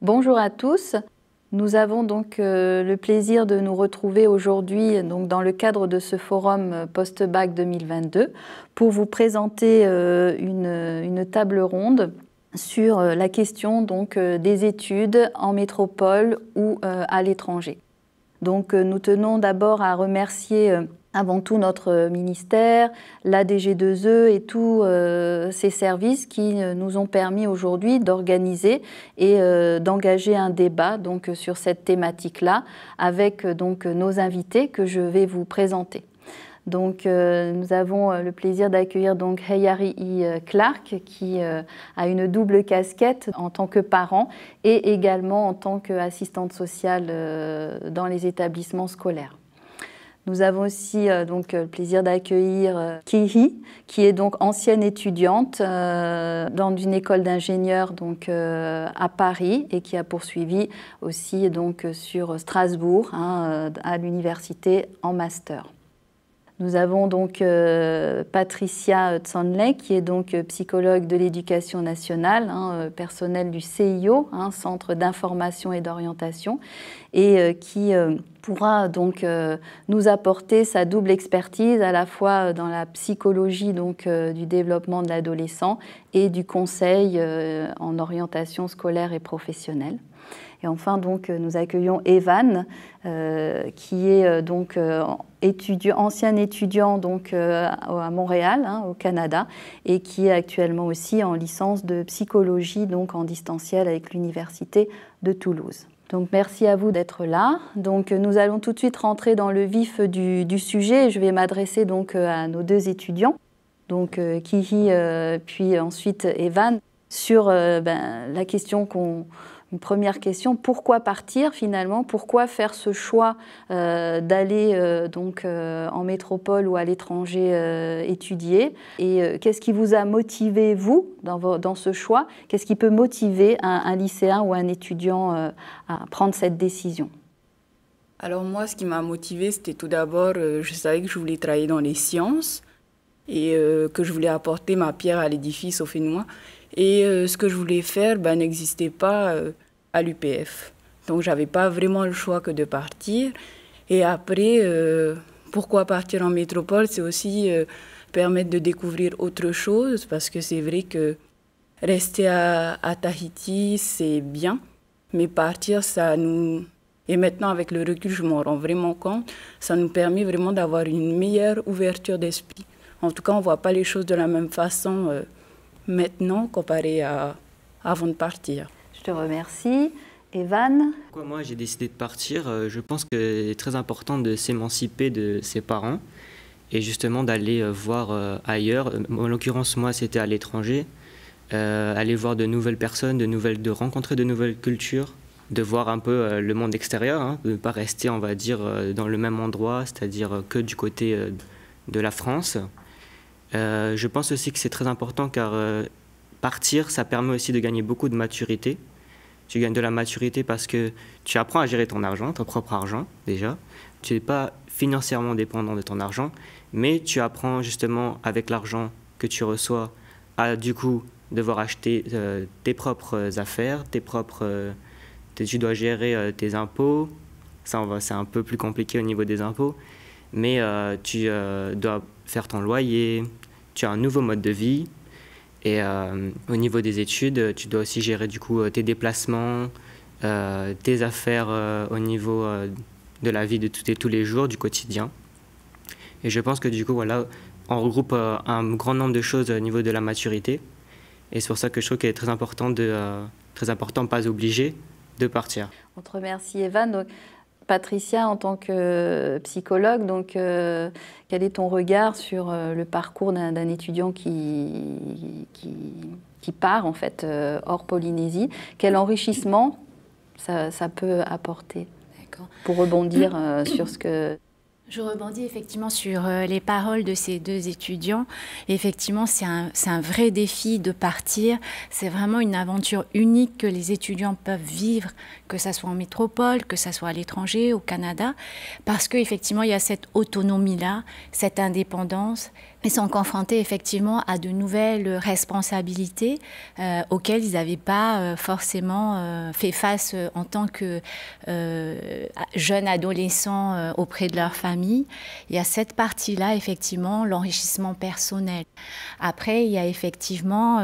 Bonjour à tous. Nous avons donc le plaisir de nous retrouver aujourd'hui dans le cadre de ce forum Post-Bac 2022 pour vous présenter une table ronde sur la question des études en métropole ou à l'étranger. Donc nous tenons d'abord à remercier avant tout notre ministère, la DG2E et tous ces services qui nous ont permis aujourd'hui d'organiser et d'engager un débat sur cette thématique-là avec nos invités que je vais vous présenter. Donc, nous avons le plaisir d'accueillir Heyari Clark qui a une double casquette en tant que parent et également en tant qu'assistante sociale dans les établissements scolaires. Nous avons aussi le plaisir d'accueillir Kihi, qui est ancienne étudiante dans une école d'ingénieurs à Paris et qui a poursuivi aussi sur Strasbourg à l'université en master. Nous avons Patricia Tsonley, qui est psychologue de l'éducation nationale, personnel du CIO, Centre d'information et d'orientation, et qui pourra nous apporter sa double expertise à la fois dans la psychologie du développement de l'adolescent et du conseil en orientation scolaire et professionnelle. Et enfin, nous accueillons Evan, qui est ancien étudiant à Montréal, au Canada, et qui est actuellement aussi en licence de psychologie en distanciel avec l'Université de Toulouse. Donc, merci à vous d'être là. Donc, nous allons tout de suite rentrer dans le vif du sujet. Je vais m'adresser à nos deux étudiants, Kihi puis ensuite Evan, sur la question Une première question, pourquoi partir finalement? Pourquoi faire ce choix d'aller en métropole ou à l'étranger étudier? Et qu'est-ce qui vous a motivé, vous, dans ce choix? Qu'est-ce qui peut motiver un lycéen ou un étudiant à prendre cette décision? Alors moi, ce qui m'a motivée, c'était tout d'abord, je savais que je voulais travailler dans les sciences et que je voulais apporter ma pierre à l'édifice au Fénois. Et ce que je voulais faire n'existait pas à l'UPF. Donc, je n'avais pas vraiment le choix que de partir. Et après, pourquoi partir en métropole? C'est aussi permettre de découvrir autre chose, parce que c'est vrai que rester à Tahiti, c'est bien, mais partir, ça nous... Et maintenant, avec le recul, je m'en rends vraiment compte, ça nous permet vraiment d'avoir une meilleure ouverture d'esprit. En tout cas, on ne voit pas les choses de la même façon maintenant comparé à avant de partir. Je te remercie. Evan? Pourquoi moi j'ai décidé de partir? Je pense que c'est très important de s'émanciper de ses parents et justement d'aller voir ailleurs. En l'occurrence, moi, c'était à l'étranger. Aller voir de nouvelles personnes, de rencontrer de nouvelles cultures, de voir un peu le monde extérieur, de ne pas rester, on va dire, dans le même endroit, c'est-à-dire que du côté de la France. Je pense aussi que c'est très important car partir, ça permet aussi de gagner beaucoup de maturité. Tu gagnes de la maturité parce que tu apprends à gérer ton argent, ton propre argent déjà. Tu n'es pas financièrement dépendant de ton argent, mais tu apprends justement avec l'argent que tu reçois à du coup devoir acheter tes propres affaires, tu dois gérer tes impôts. Ça, c'est un peu plus compliqué au niveau des impôts, mais tu dois faire ton loyer, tu as un nouveau mode de vie. Et au niveau des études, tu dois aussi gérer du coup tes déplacements, tes affaires au niveau de la vie de tous les jours, du quotidien. Et je pense que du coup, voilà, on regroupe un grand nombre de choses au niveau de la maturité. Et c'est pour ça que je trouve qu'il est très important, pas obligé, de partir. On te remercie, Evan. Patricia, en tant que psychologue, quel est ton regard sur le parcours d'un étudiant qui part en fait hors Polynésie? Quel enrichissement ça peut apporter? Pour rebondir sur ce que... Je rebondis effectivement sur les paroles de ces deux étudiants. Effectivement, c'est un vrai défi de partir. C'est vraiment une aventure unique que les étudiants peuvent vivre, que ça soit en métropole, que ça soit à l'étranger, au Canada, parce qu'effectivement, il y a cette autonomie-là, cette indépendance, Ils sont confrontés effectivement à de nouvelles responsabilités auxquelles ils n'avaient pas forcément fait face en tant que jeunes adolescents auprès de leur famille. Il y a cette partie-là, effectivement, l'enrichissement personnel. Après, il y a effectivement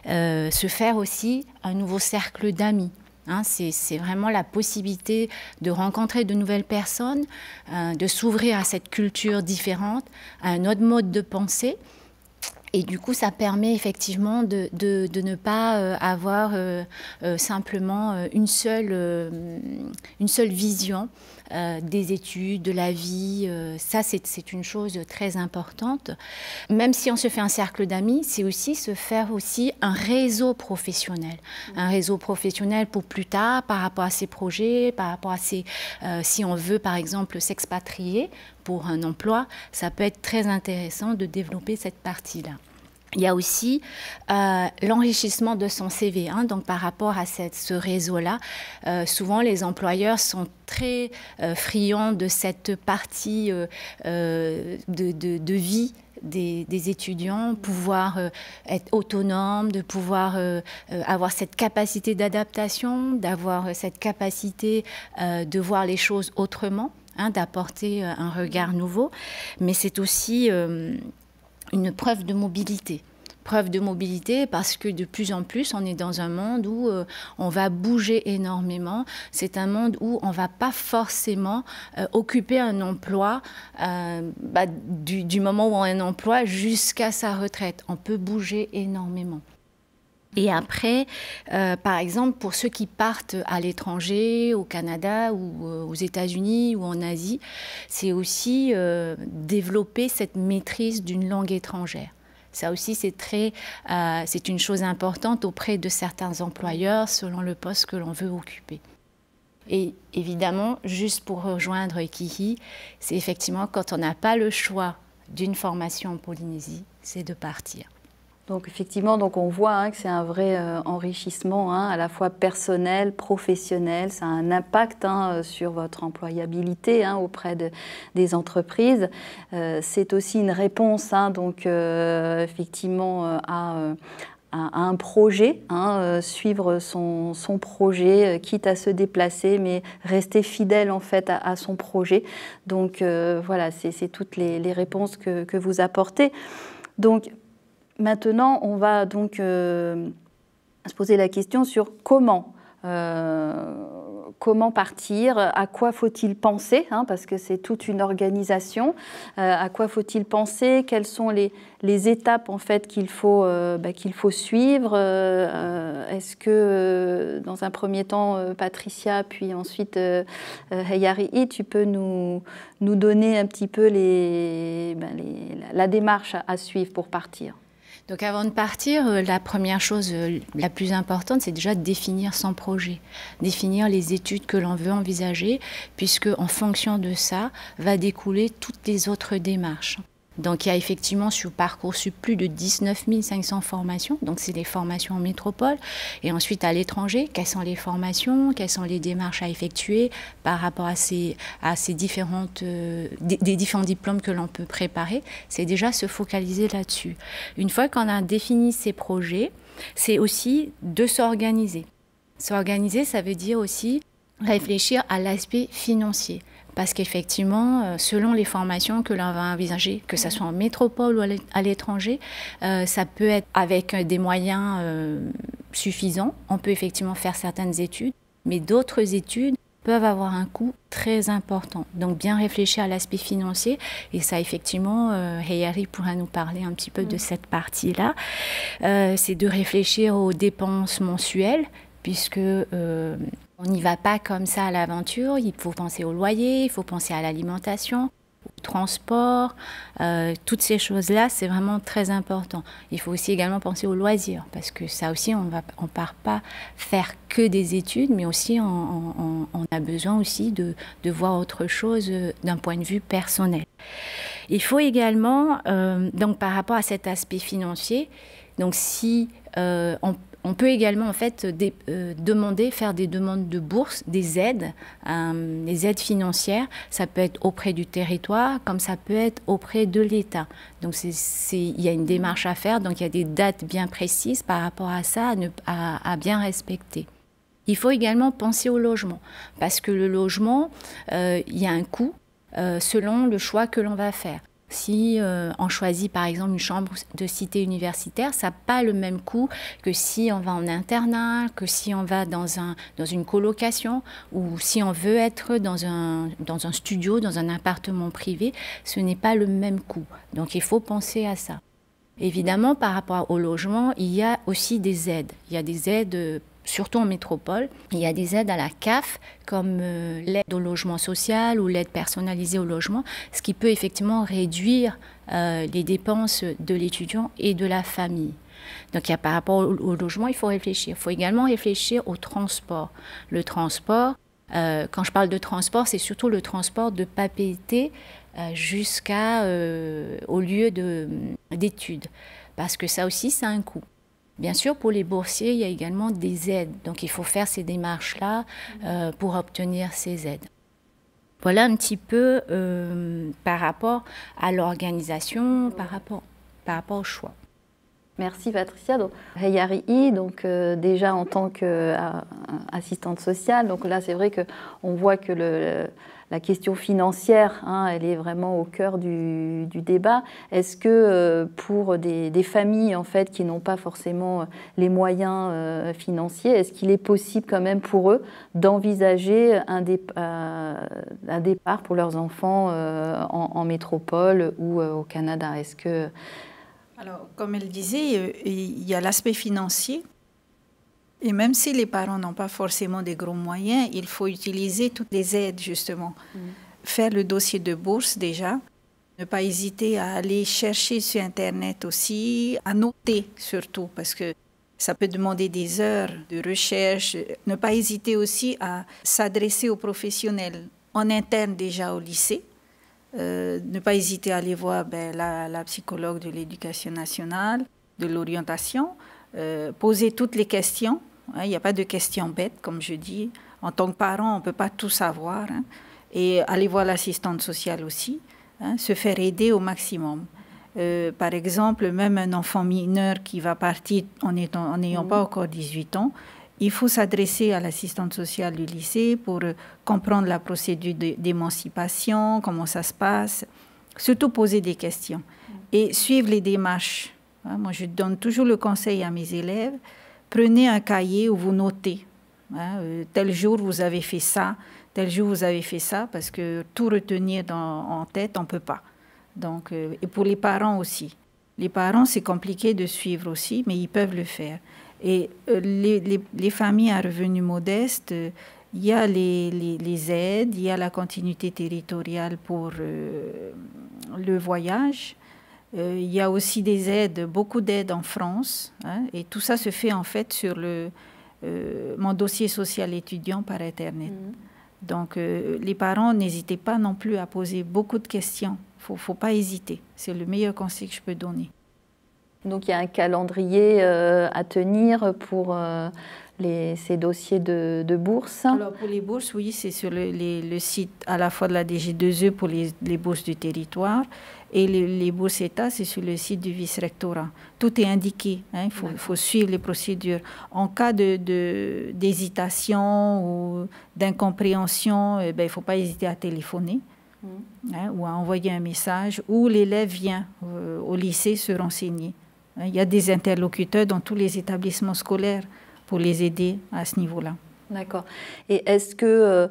se faire aussi un nouveau cercle d'amis. Hein, c'est vraiment la possibilité de rencontrer de nouvelles personnes, de s'ouvrir à cette culture différente, à un autre mode de pensée. Et du coup, ça permet effectivement de ne pas avoir simplement une seule vision des études, de la vie. Ça, c'est une chose très importante. Même si on se fait un cercle d'amis, c'est aussi se faire aussi un réseau professionnel. Un réseau professionnel pour plus tard, par rapport à ses projets, par rapport à ses... si on veut, par exemple, s'expatrier pour un emploi, ça peut être très intéressant de développer cette partie-là. Il y a aussi l'enrichissement de son CV. Hein, donc, par rapport à ce réseau-là, souvent les employeurs sont très friands de cette partie de vie des étudiants, pouvoir être autonome, de pouvoir avoir cette capacité d'adaptation, d'avoir cette capacité de voir les choses autrement, hein, d'apporter un regard nouveau. Mais c'est aussi... une preuve de mobilité. Preuve de mobilité parce que de plus en plus, on est dans un monde où on va bouger énormément. C'est un monde où on ne va pas forcément occuper un emploi du moment où on a un emploi jusqu'à sa retraite. On peut bouger énormément. Et après, par exemple, pour ceux qui partent à l'étranger, au Canada ou aux États-Unis ou en Asie, c'est aussi développer cette maîtrise d'une langue étrangère. Ça aussi, c'est une chose importante auprès de certains employeurs selon le poste que l'on veut occuper. Et évidemment, juste pour rejoindre Kihi, c'est effectivement quand on n'a pas le choix d'une formation en Polynésie, c'est de partir. Donc effectivement, donc on voit que c'est un vrai enrichissement, à la fois personnel, professionnel. Ça a un impact sur votre employabilité auprès des entreprises. C'est aussi une réponse effectivement à un projet, suivre son projet, quitte à se déplacer, mais rester fidèle en fait à son projet. Donc voilà, c'est toutes les réponses que vous apportez. Donc maintenant, on va donc se poser la question sur comment partir, à quoi faut-il penser, parce que c'est toute une organisation, à quoi faut-il penser, quelles sont les étapes en fait qu'il faut suivre. Est-ce que dans un premier temps, Patricia, puis ensuite Heyari'i, tu peux nous donner un petit peu la démarche à suivre pour partir? Donc avant de partir, la première chose la plus importante, c'est déjà de définir son projet, définir les études que l'on veut envisager, puisque en fonction de ça, va découler toutes les autres démarches. Donc il y a effectivement sur Parcoursup plus de 19 500 formations, donc c'est des formations en métropole, et ensuite à l'étranger, quelles sont les formations, quelles sont les démarches à effectuer par rapport à ces différents diplômes que l'on peut préparer, c'est déjà se focaliser là-dessus. Une fois qu'on a défini ces projets, c'est aussi de s'organiser. S'organiser, ça veut dire aussi réfléchir à l'aspect financier. Parce qu'effectivement, selon les formations que l'on va envisager, que ce soit en métropole ou à l'étranger, ça peut être avec des moyens suffisants. On peut effectivement faire certaines études, mais d'autres études peuvent avoir un coût très important. Donc bien réfléchir à l'aspect financier, et ça effectivement, Heyari pourra nous parler un petit peu de cette partie-là. C'est de réfléchir aux dépenses mensuelles, puisque... on n'y va pas comme ça à l'aventure, il faut penser au loyer, il faut penser à l'alimentation, au transport, toutes ces choses-là, c'est vraiment très important. Il faut aussi également penser aux loisirs, parce que ça aussi, on ne part pas faire que des études, mais aussi on a besoin aussi de voir autre chose d'un point de vue personnel. Il faut également, donc par rapport à cet aspect financier, donc si On peut également en fait faire des demandes de bourse, des aides financières. Ça peut être auprès du territoire, comme ça peut être auprès de l'État. Donc il y a une démarche à faire, donc il y a des dates bien précises par rapport à ça à bien respecter. Il faut également penser au logement, parce que le logement, il y a un coût selon le choix que l'on va faire. Si on choisit par exemple une chambre de cité universitaire, ça n'a pas le même coût que si on va en internat, que si on va dans une colocation ou si on veut être dans un studio, dans un appartement privé, ce n'est pas le même coût. Donc il faut penser à ça. Évidemment, par rapport au logement, il y a aussi des aides. Il y a des aides surtout en métropole, il y a des aides à la CAF, comme l'aide au logement social ou l'aide personnalisée au logement, ce qui peut effectivement réduire les dépenses de l'étudiant et de la famille. Donc, par rapport au logement, il faut réfléchir. Il faut également réfléchir au transport. Le transport, quand je parle de transport, c'est surtout le transport de Papeete jusqu'au lieu d'études, parce que ça aussi, ça a un coût. Bien sûr, pour les boursiers, il y a également des aides. Donc, il faut faire ces démarches-là pour obtenir ces aides. Voilà un petit peu par rapport à l'organisation, par rapport au choix. Merci Patricia. Donc, Heyari, donc déjà en tant qu'assistante sociale, donc là c'est vrai qu'on voit que la question financière, elle est vraiment au cœur du débat. Est-ce que pour des familles en fait qui n'ont pas forcément les moyens financiers, est-ce qu'il est possible quand même pour eux d'envisager un départ pour leurs enfants en métropole ou au Canada? Est-ce que Alors, comme elle disait, il y a l'aspect financier. Et même si les parents n'ont pas forcément des gros moyens, il faut utiliser toutes les aides, justement. Faire le dossier de bourse, déjà. Ne pas hésiter à aller chercher sur Internet aussi, à noter surtout, parce que ça peut demander des heures de recherche. Ne pas hésiter aussi à s'adresser aux professionnels en interne déjà au lycée. Ne pas hésiter à aller voir la psychologue de l'éducation nationale, de l'orientation, poser toutes les questions. Il n'y a pas de questions bêtes, comme je dis. En tant que parent, on ne peut pas tout savoir. Et aller voir l'assistante sociale aussi, se faire aider au maximum. Par exemple, même un enfant mineur qui va partir en n'ayant pas encore 18 ans, il faut s'adresser à l'assistante sociale du lycée pour comprendre la procédure d'émancipation, comment ça se passe, surtout poser des questions et suivre les démarches. Moi, je donne toujours le conseil à mes élèves, prenez un cahier où vous notez. Tel jour, vous avez fait ça, tel jour, vous avez fait ça, parce que tout retenir en tête, on ne peut pas. Donc, et pour les parents aussi. Les parents, c'est compliqué de suivre aussi, mais ils peuvent le faire. Et les familles à revenus modestes, il y a les aides, il y a la continuité territoriale pour le voyage. Il y a aussi des aides, beaucoup d'aides en France. Et tout ça se fait en fait sur mon dossier social étudiant par Internet. Donc les parents, n'hésitez pas non plus à poser beaucoup de questions. Il ne faut pas hésiter. C'est le meilleur conseil que je peux donner. Donc il y a un calendrier à tenir pour ces dossiers de bourse. Alors pour les bourses, oui, c'est sur le site à la fois de la DG2E pour les bourses du territoire et les bourses État, c'est sur le site du vice-rectorat. Tout est indiqué, il faut suivre les procédures. En cas d'hésitation ou d'incompréhension, il ne faut pas hésiter à téléphoner. Ou à envoyer un message, ou l'élève vient au lycée se renseigner. Il y a des interlocuteurs dans tous les établissements scolaires pour les aider à ce niveau-là. D'accord. Et est-ce que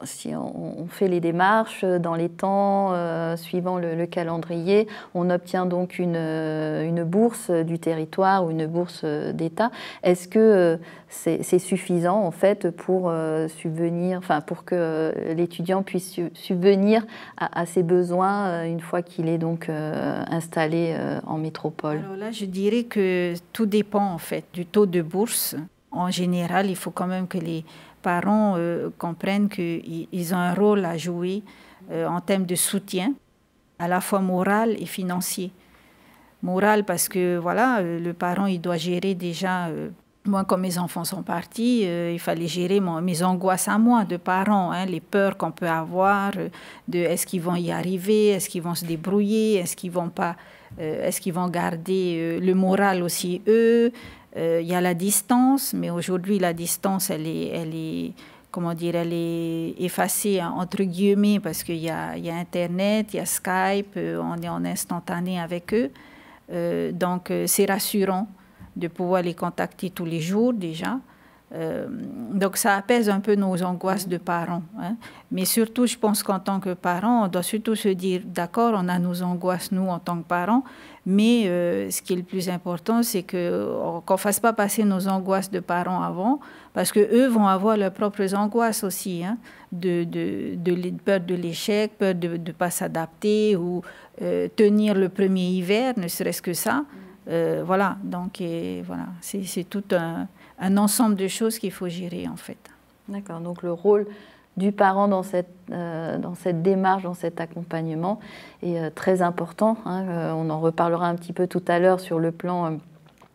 si on fait les démarches dans les temps, suivant le calendrier, on obtient donc une bourse du territoire ou une bourse d'État, est-ce que c'est suffisant en fait pour subvenir, pour que l'étudiant puisse subvenir à ses besoins une fois qu'il est donc installé en métropole? Alors là, je dirais que tout dépend en fait du taux de bourse. En général, il faut quand même que les parents comprennent qu'ils ont un rôle à jouer en termes de soutien, à la fois moral et financier. morale parce que voilà, le parent il doit gérer déjà. Moi, quand mes enfants sont partis, il fallait gérer mes angoisses à moi de parents, hein, les peurs qu'on peut avoir, de est-ce qu'ils vont y arriver, est-ce qu'ils vont se débrouiller, est-ce qu'ils vont pas, est-ce qu'ils vont garder le moral aussi eux. Il y a la distance, mais aujourd'hui la distance, elle est comment dire, elle est effacée entre guillemets parce qu'il y a Internet, il y a Skype, on est en instantané avec eux, donc c'est rassurant de pouvoir les contacter tous les jours déjà. Donc ça apaise un peu nos angoisses de parents. Hein. Mais surtout, je pense qu'en tant que parents, on doit surtout se dire, d'accord, on a nos angoisses, nous, en tant que parents, mais ce qui est le plus important, c'est qu'on ne fasse pas passer nos angoisses de parents avant, parce qu'eux vont avoir leurs propres angoisses aussi, hein, de peur de l'échec, peur de ne pas s'adapter ou tenir le premier hiver, ne serait-ce que ça. Voilà, donc voilà, c'est tout un ensemble de choses qu'il faut gérer en fait. D'accord, donc le rôle du parent dans cette démarche, dans cet accompagnement est très important. Hein. On en reparlera un petit peu tout à l'heure sur le plan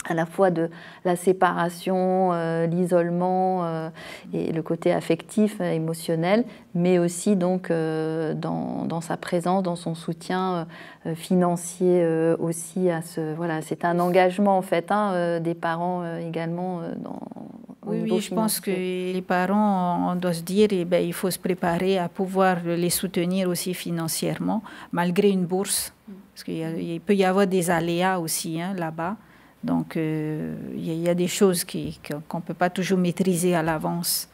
à la fois de la séparation, l'isolement et le côté affectif, émotionnel, mais aussi donc dans sa présence, dans son soutien financier aussi. Voilà, c'est un engagement en fait des parents également. Oui, je pense que les parents, on doit se dire, il faut se préparer à pouvoir les soutenir aussi financièrement, malgré une bourse, parce qu'il peut y avoir des aléas aussi là-bas. Donc, il y a des choses qu'on ne peut pas toujours maîtriser à l'avance.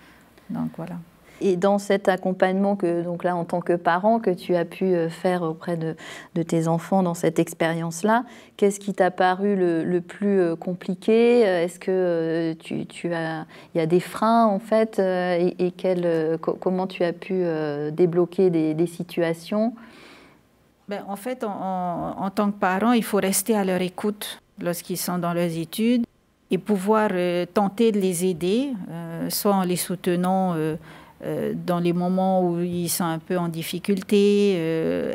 Donc, voilà. Et dans cet accompagnement, donc là, en tant que parent, que tu as pu faire auprès de tes enfants dans cette expérience-là, qu'est-ce qui t'a paru le plus compliqué? Est-ce que il y a des freins, en fait, et comment tu as pu débloquer des situations? En fait, en tant que parent, il faut rester à leur écoute lorsqu'ils sont dans leurs études et pouvoir tenter de les aider, soit en les soutenant dans les moments où ils sont un peu en difficulté,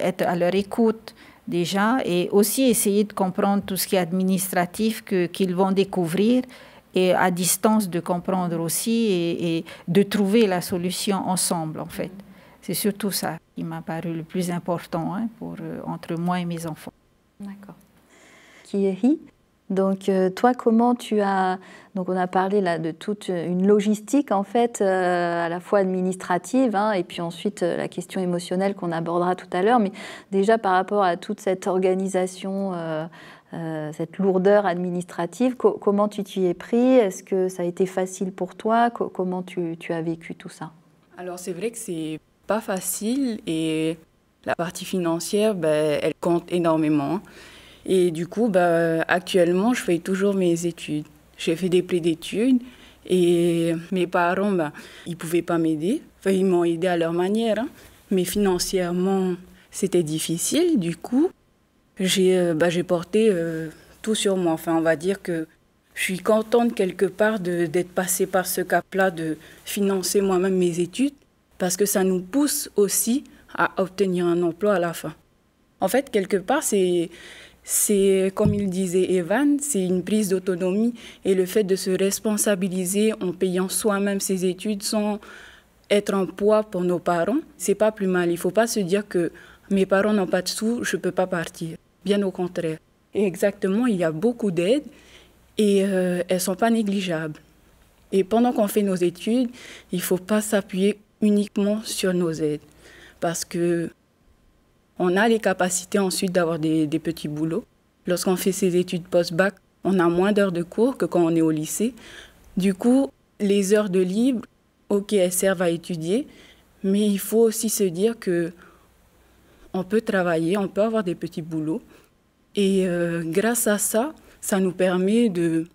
être à leur écoute déjà, et aussi essayer de comprendre tout ce qui est administratif qu'ils vont découvrir, et à distance de comprendre aussi et de trouver la solution ensemble en fait. C'est surtout ça qui m'a paru le plus important entre moi et mes enfants. D'accord. Thierry, donc toi, comment tu as... Donc on a parlé là de toute une logistique en fait, à la fois administrative, et puis ensuite la question émotionnelle qu'on abordera tout à l'heure, mais déjà par rapport à toute cette organisation, cette lourdeur administrative, comment tu t'y es pris? Est-ce que ça a été facile pour toi? Comment tu as vécu tout ça? Alors c'est vrai que c'est pas facile et la partie financière, elle compte énormément. Et du coup, actuellement, je fais toujours mes études. J'ai fait des pré d'études et mes parents, ils ne pouvaient pas m'aider. Enfin, ils m'ont aidé à leur manière, mais financièrement, c'était difficile. Du coup, j'ai porté tout sur moi. Enfin, on va dire que je suis contente quelque part d'être passée par ce cap-là, de financer moi-même mes études, parce que ça nous pousse aussi à obtenir un emploi à la fin. En fait, quelque part, c'est, comme il disait Evan, c'est une prise d'autonomie et le fait de se responsabiliser en payant soi-même ses études sans être un poids pour nos parents, c'est pas plus mal. Il faut pas se dire que mes parents n'ont pas de sous, je peux pas partir. Bien au contraire. Et exactement, il y a beaucoup d'aides et elles sont pas négligeables. Et pendant qu'on fait nos études, il faut pas s'appuyer uniquement sur nos aides parce que on a les capacités ensuite d'avoir des petits boulots. Lorsqu'on fait ses études post-bac, on a moins d'heures de cours que quand on est au lycée. Du coup, les heures de libre, ok, elles servent à étudier, mais il faut aussi se dire qu'on peut travailler, on peut avoir des petits boulots. Et grâce à ça, ça nous permet de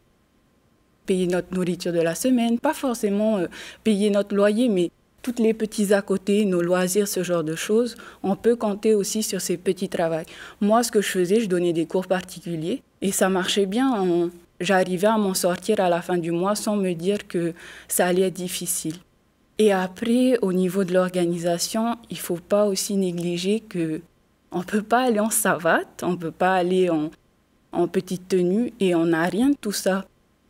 payer notre nourriture de la semaine, pas forcément payer notre loyer, mais toutes les petits à côté, nos loisirs, ce genre de choses, on peut compter aussi sur ces petits travaux. Moi, ce que je faisais, je donnais des cours particuliers et ça marchait bien. J'arrivais à m'en sortir à la fin du mois sans me dire que ça allait être difficile. Et après, au niveau de l'organisation, il ne faut pas aussi négliger qu'on ne peut pas aller en savate, on ne peut pas aller en petite tenue et on n'a rien de tout ça.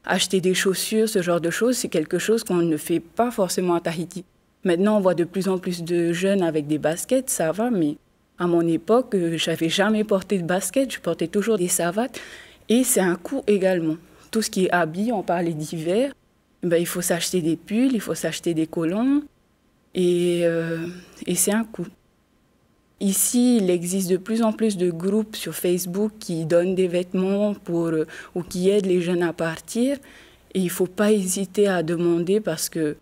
Acheter des chaussures, ce genre de choses, c'est quelque chose qu'on ne fait pas forcément à Tahiti. Maintenant, on voit de plus en plus de jeunes avec des baskets, ça va, mais à mon époque, je n'avais jamais porté de baskets, je portais toujours des savates. Et c'est un coût également. Tout ce qui est habits, on parlait d'hiver, ben, il faut s'acheter des pulls, il faut s'acheter des collants, et c'est un coût. Ici, il existe de plus en plus de groupes sur Facebook qui donnent des vêtements ou qui aident les jeunes à partir. Et il ne faut pas hésiter à demander parce que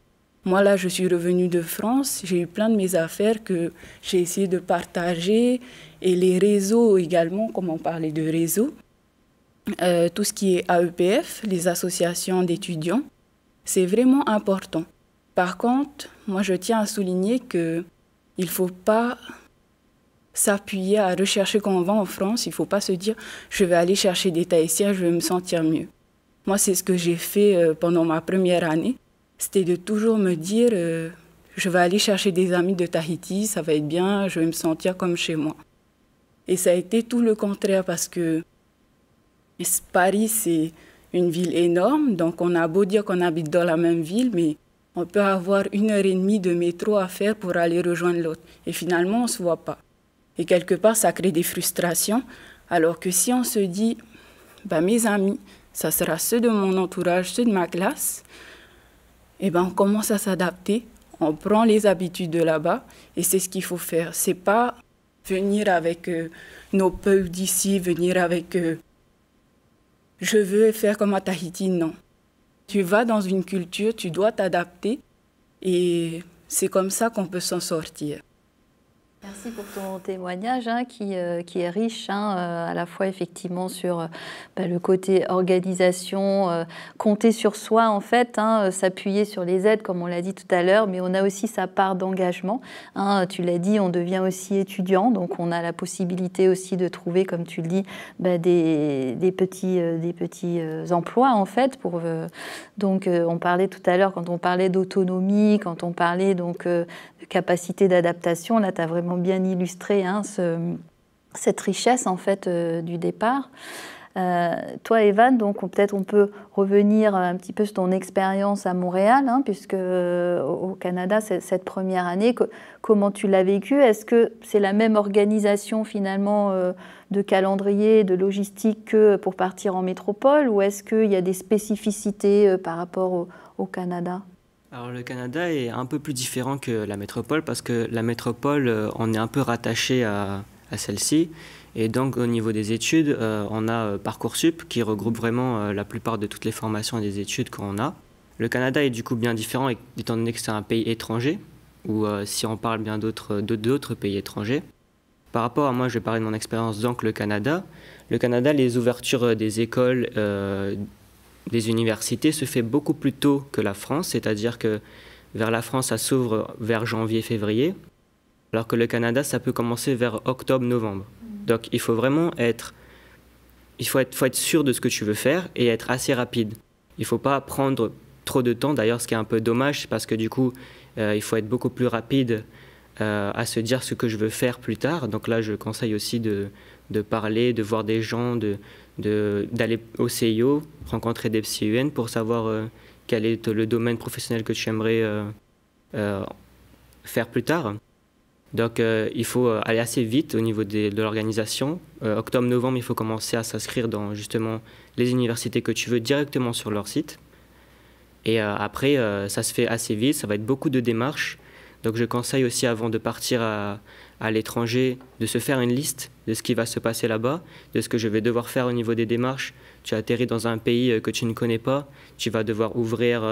moi, là, je suis revenue de France. J'ai eu plein de mes affaires que j'ai essayé de partager. Et les réseaux également, comme on parlait de réseaux. Tout ce qui est AEPF, les associations d'étudiants, c'est vraiment important. Par contre, moi, je tiens à souligner qu'il ne faut pas s'appuyer à rechercher quand on va en France. Il ne faut pas se dire « je vais aller chercher des Tahitiens, je vais me sentir mieux ». Moi, c'est ce que j'ai fait pendant ma première année. C'était de toujours me dire je vais aller chercher des amis de Tahiti, ça va être bien, je vais me sentir comme chez moi. Et ça a été tout le contraire parce que Paris, c'est une ville énorme, donc on a beau dire qu'on habite dans la même ville, mais on peut avoir 1h30 de métro à faire pour aller rejoindre l'autre. Et finalement, on ne se voit pas. Et quelque part, ça crée des frustrations, alors que si on se dit mes amis, ça sera ceux de mon entourage, ceux de ma classe, et on commence à s'adapter, on prend les habitudes de là-bas, et c'est ce qu'il faut faire. C'est pas venir avec nos peurs d'ici, venir avec je veux faire comme à Tahiti, non. Tu vas dans une culture, tu dois t'adapter, et c'est comme ça qu'on peut s'en sortir. Merci pour ton témoignage qui est riche, à la fois effectivement sur le côté organisation, compter sur soi en fait, s'appuyer sur les aides comme on l'a dit tout à l'heure, mais on a aussi sa part d'engagement. Tu l'as dit, on devient aussi étudiant, donc on a la possibilité aussi de trouver, comme tu le dis, des petits emplois en fait. Donc on parlait tout à l'heure, quand on parlait d'autonomie, quand on parlait donc de capacité d'adaptation, là tu as vraiment bien illustré cette richesse en fait du départ. Toi, Evan, donc peut-être on peut revenir un petit peu sur ton expérience à Montréal, puisque au Canada, cette première année, comment tu l'as vécu? Est-ce que c'est la même organisation finalement de calendrier, de logistique que pour partir en métropole, ou est-ce qu'il y a des spécificités par rapport au Canada? Alors le Canada est un peu plus différent que la métropole parce que la métropole, on est un peu rattaché à celle-ci. Et donc au niveau des études, on a Parcoursup qui regroupe vraiment la plupart de toutes les formations et des études qu'on a. Le Canada est du coup bien différent étant donné que c'est un pays étranger, ou si on parle bien d'autres pays étrangers. Par rapport à moi, je vais parler de mon expérience dans le Canada. Le Canada, les ouvertures des écoles, des universités se fait beaucoup plus tôt que la France, c'est-à-dire que vers la France, ça s'ouvre vers janvier-février, alors que le Canada, ça peut commencer vers octobre-novembre. Donc il faut vraiment être sûr de ce que tu veux faire et être assez rapide. Il ne faut pas prendre trop de temps, d'ailleurs ce qui est un peu dommage, parce que du coup, il faut être beaucoup plus rapide à se dire ce que je veux faire plus tard. Donc là, je conseille aussi de parler, de voir des gens, d'aller au CIO, rencontrer des psy-UN pour savoir quel est le domaine professionnel que tu aimerais faire plus tard. Donc il faut aller assez vite au niveau de l'organisation. Octobre-novembre, il faut commencer à s'inscrire dans justement les universités que tu veux directement sur leur site. Et après, ça se fait assez vite, ça va être beaucoup de démarches. Donc je conseille aussi avant de partir à l'étranger de se faire une liste de ce qui va se passer là-bas, de ce que je vais devoir faire au niveau des démarches. Tu atterris dans un pays que tu ne connais pas, tu vas devoir ouvrir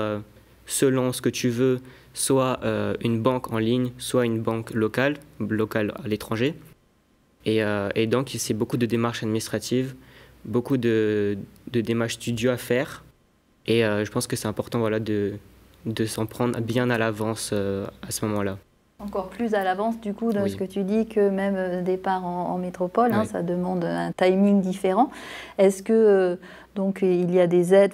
selon ce que tu veux, soit une banque en ligne, soit une banque locale à l'étranger. Et donc c'est beaucoup de démarches administratives, beaucoup de démarches studio à faire. Et je pense que c'est important de s'en prendre bien à l'avance à ce moment-là. Encore plus à l'avance, du coup, de ce que tu dis, que même départ en métropole, hein, ça demande un timing différent. Est-ce que, donc, il y a des aides,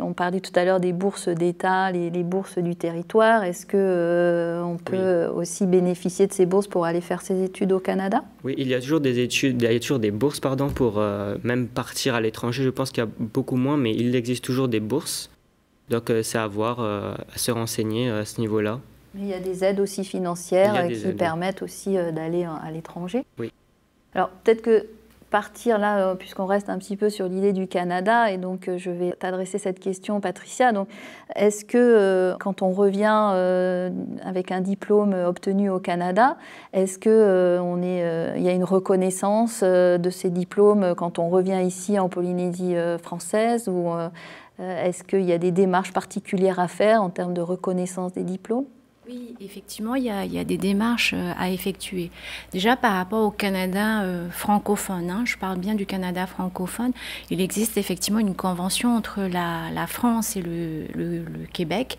on parlait tout à l'heure des bourses d'État, les bourses du territoire. Est-ce qu'on peut aussi bénéficier de ces bourses pour aller faire ses études au Canada? Oui, il y a toujours des études, il y a toujours des bourses, pardon, pour même partir à l'étranger. Je pense qu'il y a beaucoup moins, mais il existe toujours des bourses. Donc, c'est à voir, à se renseigner à ce niveau-là. Mais il y a des aides aussi financières qui permettent aussi d'aller à l'étranger. Oui. Alors peut-être que partir là, puisqu'on reste un petit peu sur l'idée du Canada, et donc je vais t'adresser cette question, Patricia. Donc, est-ce que quand on revient avec un diplôme obtenu au Canada, est-ce que il y a une reconnaissance de ces diplômes quand on revient ici en Polynésie française, ou est-ce qu'il y a des démarches particulières à faire en termes de reconnaissance des diplômes? Oui, effectivement, il y a des démarches à effectuer. Déjà, par rapport au Canada francophone, hein, je parle bien du Canada francophone, il existe effectivement une convention entre la France et le Québec,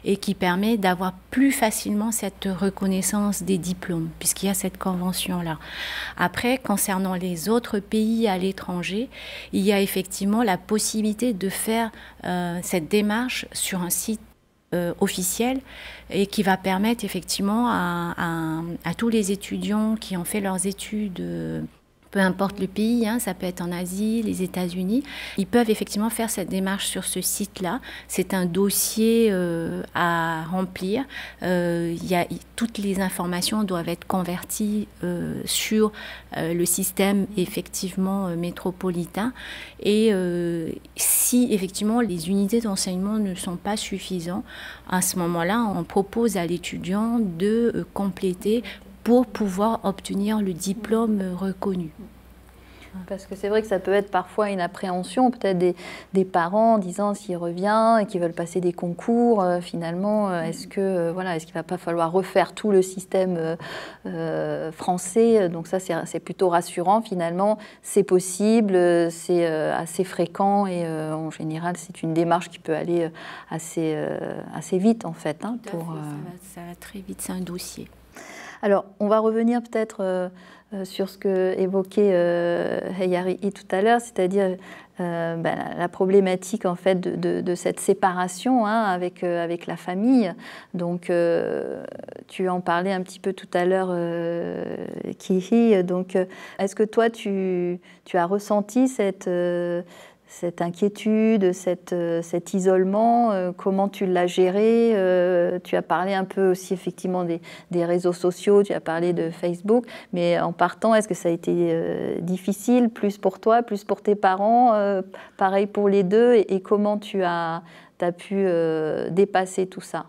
et qui permet d'avoir plus facilement cette reconnaissance des diplômes, puisqu'il y a cette convention-là. Après, concernant les autres pays à l'étranger, il y a effectivement la possibilité de faire cette démarche sur un site officiel, et qui va permettre effectivement à tous les étudiants qui ont fait leurs études, peu importe le pays, hein, ça peut être en Asie, les États-Unis, ils peuvent effectivement faire cette démarche sur ce site-là. C'est un dossier à remplir. Toutes les informations doivent être converties sur le système effectivement métropolitain. Et si effectivement les unités d'enseignement ne sont pas suffisantes, à ce moment-là, on propose à l'étudiant de compléter pour pouvoir obtenir le diplôme reconnu. Parce que c'est vrai que ça peut être parfois une appréhension, peut-être des parents disant s'il revient et qu'ils veulent passer des concours, finalement, est-ce qu'il ne va pas falloir refaire tout le système français? Donc ça, c'est plutôt rassurant, finalement. C'est possible, c'est assez fréquent, et en général, c'est une démarche qui peut aller assez vite, en fait. Hein, ça va très vite, c'est un dossier. Alors, on va revenir peut-être sur ce que évoquait Heyari tout à l'heure, c'est-à-dire la problématique en fait de cette séparation, hein, avec la famille. Donc, tu en parlais un petit peu tout à l'heure, Kihi. Donc, est-ce que toi, tu as ressenti cette inquiétude, cet isolement, comment tu l'as géré? Tu as parlé un peu aussi effectivement des réseaux sociaux, tu as parlé de Facebook, mais en partant, est-ce que ça a été difficile, plus pour toi, plus pour tes parents, pareil pour les deux, et comment tu as pu dépasser tout ça?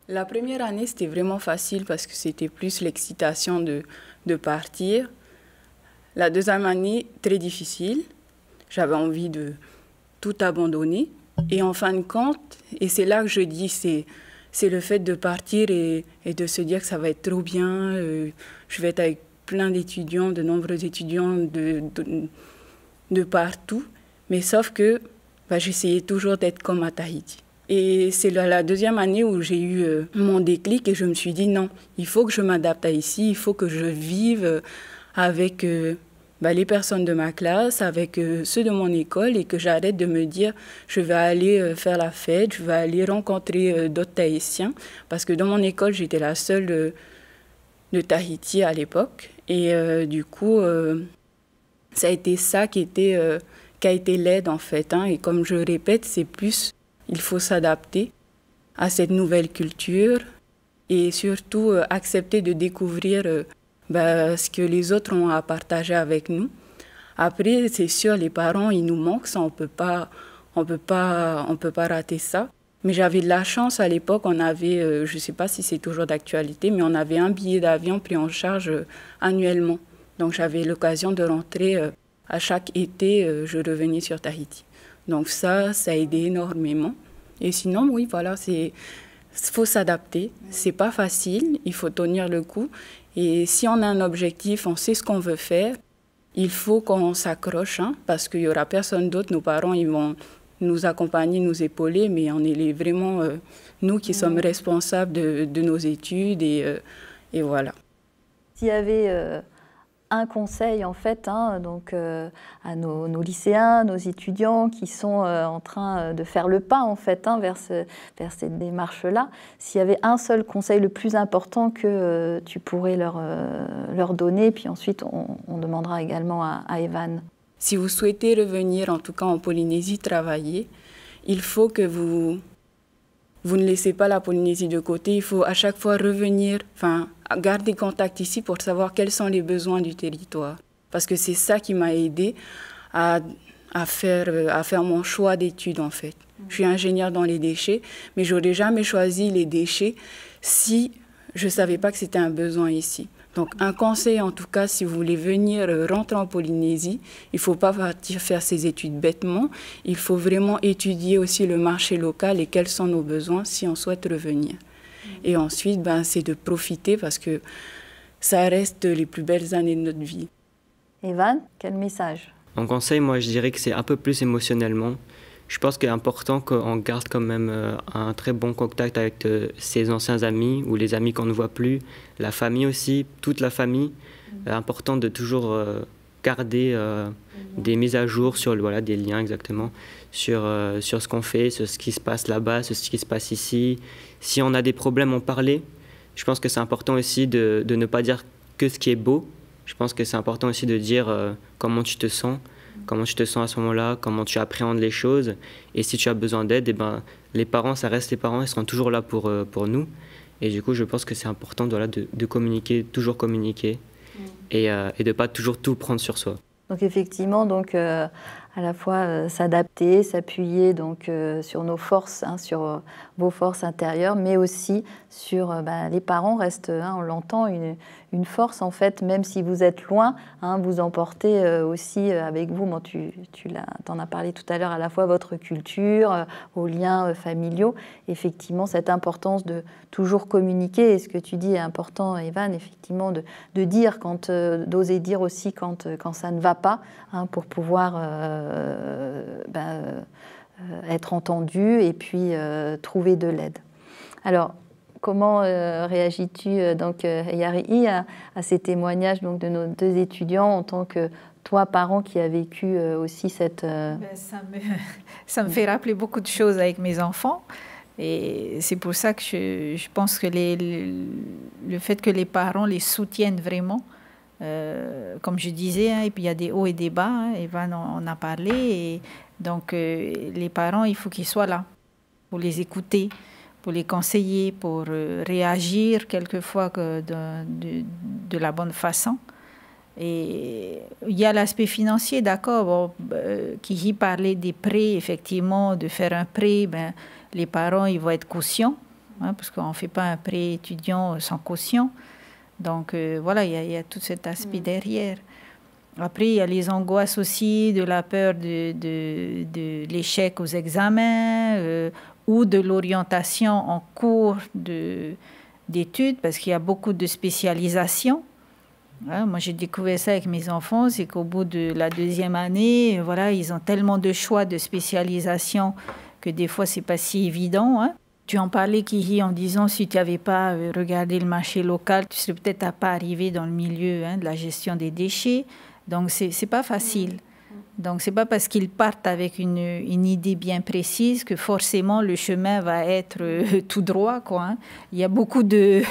La première année, c'était vraiment facile parce que c'était plus l'excitation de partir. La deuxième année, très difficile. J'avais envie de tout abandonner. Et en fin de compte, et c'est là que je dis, c'est le fait de partir et de se dire que ça va être trop bien. Je vais être avec plein d'étudiants, de nombreux étudiants de partout. Mais sauf que j'essayais toujours d'être comme à Tahiti. Et c'est la deuxième année où j'ai eu mon déclic, et je me suis dit non, il faut que je m'adapte à ici, il faut que je vive avec les personnes de ma classe, avec ceux de mon école, et que j'arrête de me dire je vais aller faire la fête, je vais aller rencontrer d'autres Tahitiens, parce que dans mon école, j'étais la seule de Tahiti à l'époque. Et du coup, ça a été ça qui a été l'aide en fait. Hein. Et comme je répète, c'est plus, il faut s'adapter à cette nouvelle culture, et surtout accepter de découvrir ce que les autres ont à partager avec nous. Après, c'est sûr, les parents, ils nous manquent, ça, on peut pas rater ça. Mais j'avais de la chance à l'époque, on avait, je ne sais pas si c'est toujours d'actualité, mais on avait un billet d'avion pris en charge annuellement. Donc j'avais l'occasion de rentrer à chaque été, je revenais sur Tahiti. Donc ça a aidé énormément. Et sinon, oui, voilà, faut s'adapter. C'est pas facile, il faut tenir le coup. Et si on a un objectif, on sait ce qu'on veut faire, il faut qu'on s'accroche, hein, parce qu'il n'y aura personne d'autre. Nos parents, ils vont nous accompagner, nous épauler, mais on est vraiment nous qui sommes responsables de nos études et Et voilà. S'il y avait un conseil en fait à nos lycéens, nos étudiants qui sont en train de faire le pas en fait vers cette démarche-là, s'il y avait un seul conseil le plus important que tu pourrais leur donner, puis ensuite on demandera également à Evan. Si vous souhaitez revenir, en tout cas en Polynésie, travailler, il faut que vous ne laissez pas la Polynésie de côté. Il faut à chaque fois revenir, garder contact ici pour savoir quels sont les besoins du territoire. Parce que c'est ça qui m'a aidé à faire mon choix d'études, en fait. Je suis ingénieure dans les déchets, mais je n'aurais jamais choisi les déchets si je ne savais pas que c'était un besoin ici. Donc, un conseil, en tout cas, si vous voulez venir rentrer en Polynésie, il ne faut pas partir faire ses études bêtement. Il faut vraiment étudier aussi le marché local et quels sont nos besoins si on souhaite revenir. Et ensuite, c'est de profiter parce que ça reste les plus belles années de notre vie. Evan, quel message? En conseil, moi, je dirais que c'est un peu plus émotionnellement. Je pense qu'il est important qu'on garde quand même un très bon contact avec ses anciens amis ou les amis qu'on ne voit plus, la famille aussi, toute la famille. Important de toujours garder des mises à jour sur des liens exactement, sur ce qu'on fait, sur ce qui se passe là-bas, sur ce qui se passe ici. Si on a des problèmes, en parler. Je pense que c'est important aussi de ne pas dire que ce qui est beau. Je pense que c'est important aussi de dire comment tu te sens. Comment tu te sens à ce moment-là, comment tu appréhendes les choses. Et si tu as besoin d'aide, les parents, ça reste les parents, ils seront toujours là pour nous. Et du coup, je pense que c'est important de communiquer, toujours communiquer, et de ne pas toujours tout prendre sur soi. Donc effectivement, à la fois s'adapter, s'appuyer sur nos forces, sur vos forces intérieures, mais aussi sur les parents restent, on l'entend, une force en fait, même si vous êtes loin, vous emportez aussi avec vous, tu en as parlé tout à l'heure, à la fois votre culture, vos liens familiaux. Effectivement, cette importance de toujours communiquer, et ce que tu dis est important, Evan, effectivement, de dire, d'oser dire aussi quand ça ne va pas, pour pouvoir être entendu et puis trouver de l'aide. Alors, comment réagis-tu, Yari, à ces témoignages de nos deux étudiants en tant que toi, parent qui a vécu aussi cette... Ça me fait rappeler beaucoup de choses avec mes enfants. Et c'est pour ça que je pense que le fait que les parents les soutiennent vraiment, comme je disais, et puis il y a des hauts et des bas, Evan en a parlé, et donc les parents, il faut qu'ils soient là pour les écouter, pour les conseiller, pour réagir quelquefois de la bonne façon. Et il y a l'aspect financier, d'accord, qui parlait des prêts, effectivement, de faire un prêt, les parents, ils vont être cautions, parce qu'on ne fait pas un prêt étudiant sans caution. Donc voilà, il y a tout cet aspect derrière. Après, il y a les angoisses aussi de la peur de l'échec aux examens ou de l'orientation en cours d'études, parce qu'il y a beaucoup de spécialisation. Moi, j'ai découvert ça avec mes enfants, c'est qu'au bout de la deuxième année, voilà, ils ont tellement de choix de spécialisation que des fois, c'est pas si évident. Tu en parlais, Kihi, en disant si tu n'avais pas regardé le marché local, tu serais peut-être pas arrivé dans le milieu de la gestion des déchets. Donc, c'est pas facile. Donc, c'est pas parce qu'ils partent avec une idée bien précise que forcément le chemin va être tout droit, quoi. Il y a beaucoup de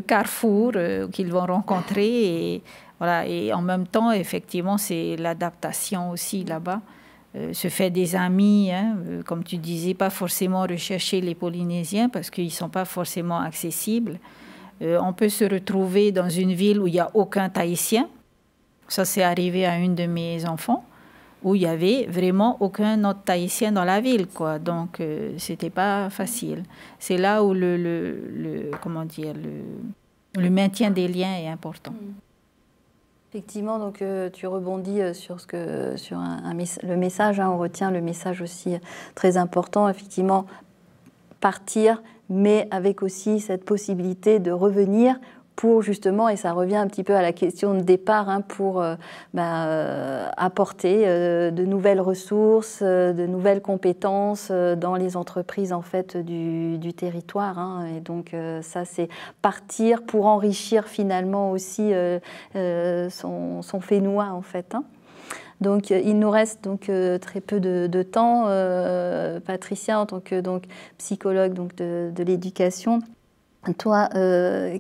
carrefours qu'ils vont rencontrer. Et, voilà. Et en même temps, effectivement, c'est l'adaptation aussi là-bas. Se faire des amis, comme tu disais, pas forcément rechercher les Polynésiens parce qu'ils ne sont pas forcément accessibles. On peut se retrouver dans une ville où il n'y a aucun Tahitien. Ça, c'est arrivé à une de mes enfants, où il n'y avait vraiment aucun autre Tahitien dans la ville, quoi. Donc, ce n'était pas facile. C'est là où le maintien des liens est important. Effectivement, donc tu rebondis sur le message. On retient le message aussi très important. Effectivement, partir, mais avec aussi cette possibilité de revenir pour justement, et ça revient un petit peu à la question de départ, hein, pour apporter de nouvelles ressources, de nouvelles compétences dans les entreprises en fait du territoire. Hein. Et donc ça, c'est partir pour enrichir finalement aussi son Fénois en fait. Hein. Donc, il nous reste donc très peu de temps. Patricia, en tant que psychologue de l'éducation, toi,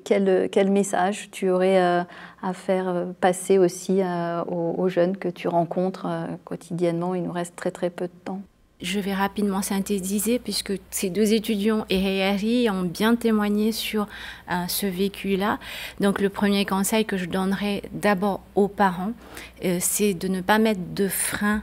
quel message tu aurais à faire passer aussi aux jeunes que tu rencontres quotidiennement? Il nous reste très très peu de temps. Je vais rapidement synthétiser puisque ces deux étudiants et Harry ont bien témoigné sur ce vécu-là. Donc le premier conseil que je donnerais d'abord aux parents, c'est de ne pas mettre de frein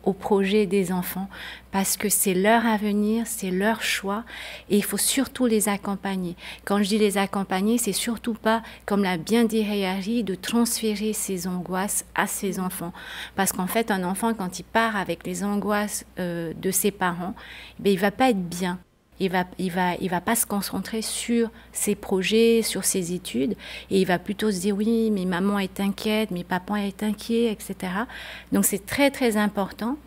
au projet des enfants parce que c'est leur avenir, c'est leur choix et il faut surtout les accompagner. Quand je dis les accompagner, c'est surtout pas, comme l'a bien dit Harry, de transférer ses angoisses à ses enfants. Parce qu'en fait, un enfant, quand il part avec les angoisses de ses parents, ben, il va pas être bien. Il va pas se concentrer sur ses projets, sur ses études, et il va plutôt se dire oui, mais maman est inquiète, mais papa est inquiet, etc. Donc c'est très très important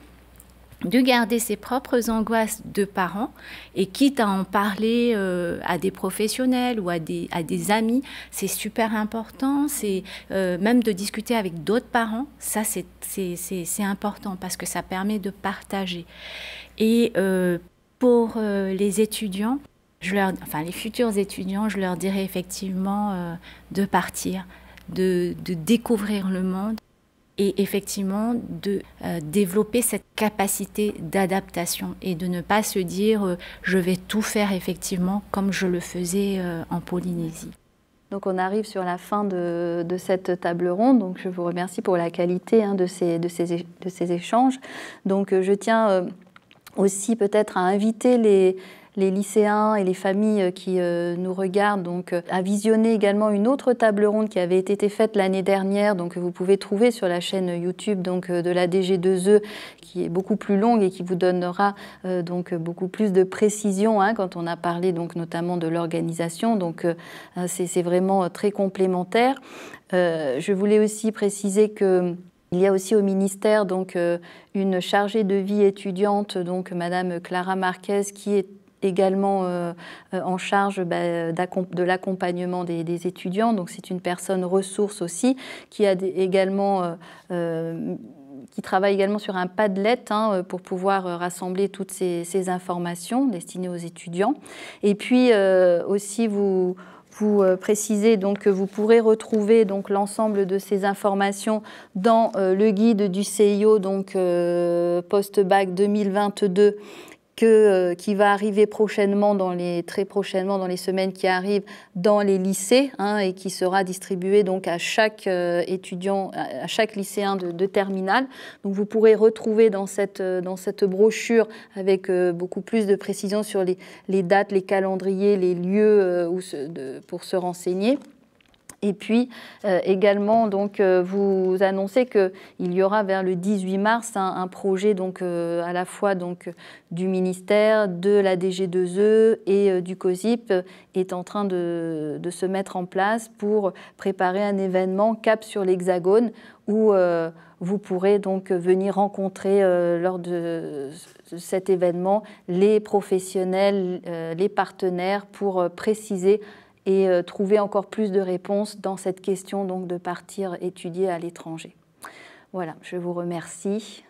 de garder ses propres angoisses de parents et quitte à en parler à des professionnels ou à des amis, c'est super important. C'est même de discuter avec d'autres parents, ça c'est important parce que ça permet de partager. Et pour les étudiants, les futurs étudiants, je leur dirais effectivement de partir, de découvrir le monde et effectivement de développer cette capacité d'adaptation et de ne pas se dire je vais tout faire effectivement comme je le faisais en Polynésie. Donc on arrive sur la fin de cette table ronde. Donc je vous remercie pour la qualité de ces échanges. Donc je tiens aussi peut-être à inviter les lycéens et les familles qui nous regardent donc, à visionner également une autre table ronde qui avait été faite l'année dernière, donc vous pouvez trouver sur la chaîne YouTube donc, de la DG2E qui est beaucoup plus longue et qui vous donnera donc, beaucoup plus de précision hein, quand on a parlé donc, notamment de l'organisation. Donc c'est vraiment très complémentaire. Je voulais aussi préciser que il y a aussi au ministère donc, une chargée de vie étudiante, donc Madame Clara Marquez, qui est également en charge de l'accompagnement des étudiants. Donc c'est une personne ressource aussi qui a également qui travaille également sur un Padlet hein, pour pouvoir rassembler toutes ces informations destinées aux étudiants. Et puis aussi vous précisez donc que vous pourrez retrouver donc l'ensemble de ces informations dans le guide du CIO donc post-bac 2022 qui va arriver très prochainement dans les semaines qui arrivent dans les lycées hein, et qui sera distribué donc à chaque étudiant, à chaque lycéen de terminale. Donc vous pourrez retrouver dans cette brochure avec beaucoup plus de précision sur les dates, les calendriers, les lieux pour se renseigner. Et puis également, donc, vous annoncez qu'il y aura vers le 18 mars un projet donc, à la fois donc, du ministère, de la DG2E et du COSIP est en train de se mettre en place pour préparer un événement Cap sur l'Hexagone où vous pourrez donc venir rencontrer lors de cet événement les professionnels, les partenaires pour préciser et trouver encore plus de réponses dans cette question donc, de partir étudier à l'étranger. Voilà, je vous remercie.